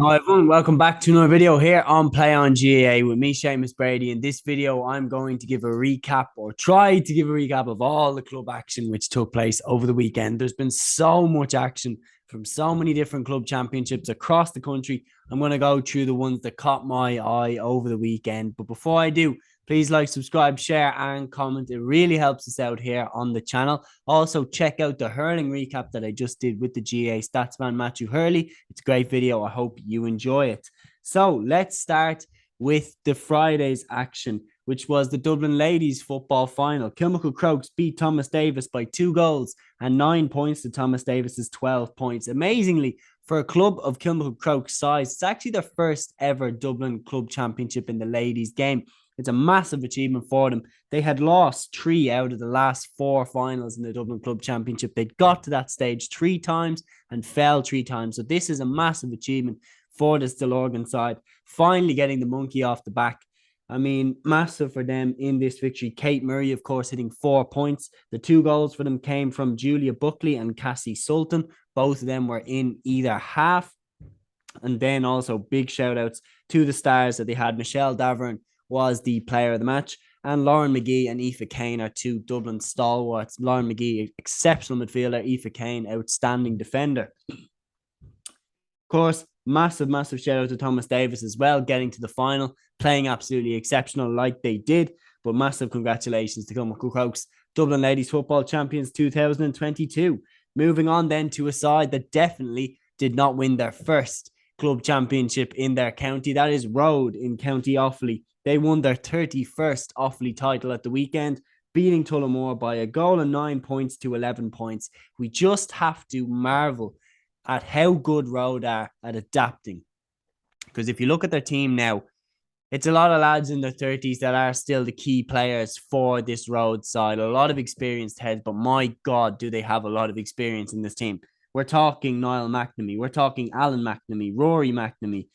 Hi everyone, welcome back to another video here on Play on GAA with me, Seamus Brady. In this video, I'm going to give a recap or try to give a recap of all the club action which took place over the weekend. There's been so much action from so many different club championships across the country. I'm going to go through the ones that caught my eye over the weekend. But before I do, please like, subscribe, share, and comment. It really helps us out here on the channel. Also, check out the hurling recap that I just did with the GAA statsman Matthew Hurley. It's a great video. I hope you enjoy it. So let's start with the Friday's action, which was the Dublin Ladies Football Final. Kilmacud Crokes beat Thomas Davis by 2 goals and 9 points to Thomas Davis's 12 points. Amazingly, for a club of Kilmacud Crokes' size, it's actually their first ever Dublin Club Championship in the ladies' game. It's a massive achievement for them. They had lost 3 out of the last 4 finals in the Dublin Club Championship. They got to that stage 3 times and fell 3 times. So this is a massive achievement for the Stillorgan side. Finally getting the monkey off the back. I mean, massive for them in this victory. Kate Murray, of course, hitting 4 points. The 2 goals for them came from Julia Buckley and Cassie Sultan. Both of them were in either half. And then also big shout outs to the stars that they had. Michelle Davern was the player of the match, and Lauren McGee and Aoife Kane are 2 Dublin stalwarts. Lauren McGee, exceptional midfielder. Aoife Kane, outstanding defender. Of course, massive shout out to Thomas Davis as well, getting to the final, playing absolutely exceptional like they did. But massive congratulations to Kilmacud Crokes, Dublin Ladies Football Champions 2022. Moving on then to a side that definitely did not win their first club championship in their county. That is Road in County Offaly. They won their 31st Offaly title at the weekend, beating Tullamore by a goal and 9 points to 11 points. We just have to marvel at how good Road are at adapting. Because if you look at their team now, it's a lot of lads in their 30s that are still the key players for this Road side. A lot of experienced heads, but my God, do they have a lot of experience in this team. We're talking Niall McNamee. We're talking Alan McNamee, Rory McNamee,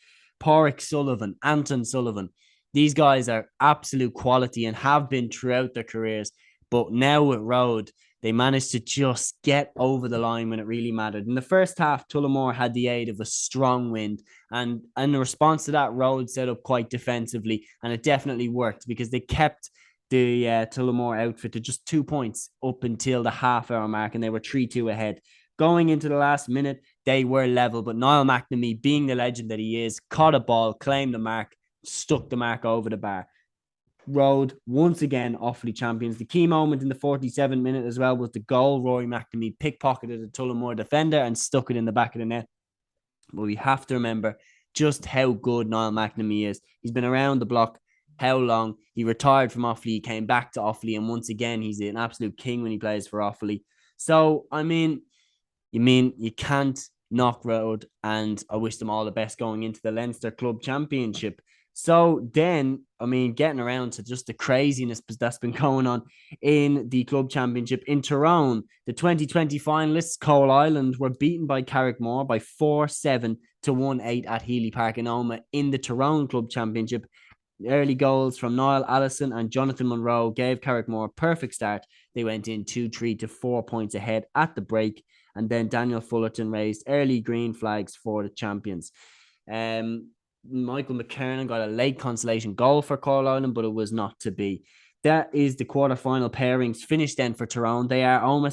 Porrick Sullivan, Anton Sullivan. These guys are absolute quality and have been throughout their careers. But now with Road, they managed to just get over the line when it really mattered. In the first half, Tullamore had the aid of a strong wind. And in response to that, Road set up quite defensively. And it definitely worked because they kept the Tullamore outfit to just 2 points up until the half-hour mark. And they were 3-2 ahead. Going into the last minute, they were level. But Niall McNamee, being the legend that he is, caught a ball, claimed the mark, stuck the mark over the bar. Road, once again, Offaly champions. The key moment in the 47th minute as well was the goal. Rory McNamee pickpocketed a Tullamore defender and stuck it in the back of the net. But we have to remember just how good Niall McNamee is. He's been around the block how long? He retired from Offaly, he came back to Offaly, and once again, he's an absolute king when he plays for Offaly. So, I mean, you can't knock Road, and I wish them all the best going into the Leinster Club Championship. So then, I mean, getting around to just the craziness that's been going on in the club championship in Tyrone, the 2020 finalists, Coal Island, were beaten by Carrickmore by 4-7 to 1-8 at Healy Park in Omagh in the Tyrone Club Championship. The early goals from Niall Allison and Jonathan Monroe gave Carrickmore a perfect start. They went in 2-3 to 4 points ahead at the break. And then Daniel Fullerton raised early green flags for the champions. Michael McKernan got a late consolation goal for Coal Island, but it was not to be. That is the quarterfinal pairings finished then for Tyrone. They are Omagh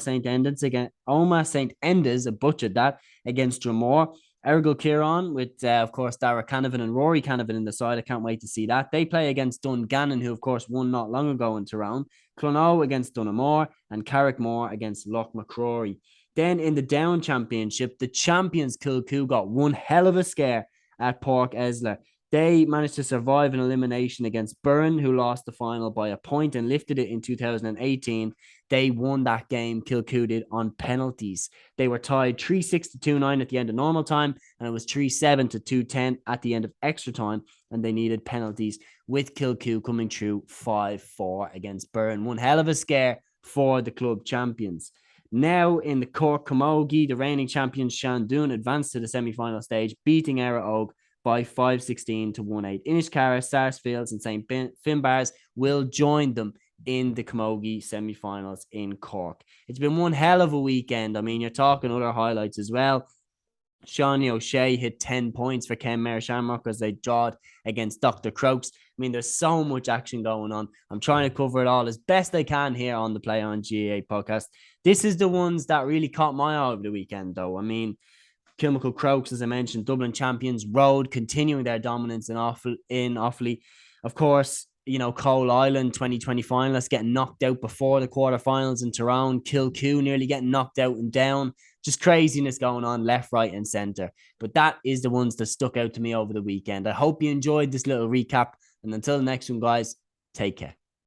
St. Enda's, I butchered that, against Dromore. Ergal Kieran with, of course, Dara Canavan and Rory Canavan in the side. I can't wait to see that. They play against Dungannon, who, of course, won not long ago in Tyrone. Clonau against Dunamore and Carrickmore against Loch McCrory. Then in the Down Championship, the champions Kilcoo got one hell of a scare at Pork Esler. They managed to survive an elimination against Burren, who lost the final by a point and lifted it in 2018. They won that game, Kilcoo did, on penalties. They were tied 3-6 to 2-9 at the end of normal time, and it was 3-7 to 2-10 at the end of extra time, and they needed penalties, with Kilcoo coming through 5-4 against Burren. One hell of a scare for the club champions. Now in the Cork Camogie, the reigning champions Shandun advanced to the semi-final stage, beating Era Og by 5-16 to 1-8. Inishcara, Sarsfields and St. Finbars will join them in the Camogie semi-finals in Cork. It's been one hell of a weekend. I mean, you're talking other highlights as well. Shawnee O'Shea hit 10 points for Kenmare Shamrock as they drawed against Dr. Crokes. I mean, there's so much action going on. I'm trying to cover it all as best I can here on the Play on GAA podcast. This is the ones that really caught my eye over the weekend, though. I mean, Kilmacud Crokes, as I mentioned, Dublin champions, Road continuing their dominance in Offaly. Of course, you know, Coal Island 2020 finalists getting knocked out before the quarterfinals in Tyrone. Kilcoo nearly getting knocked out and down. Just craziness going on left, right, and centre. But that is the ones that stuck out to me over the weekend. I hope you enjoyed this little recap. And until the next one, guys, take care.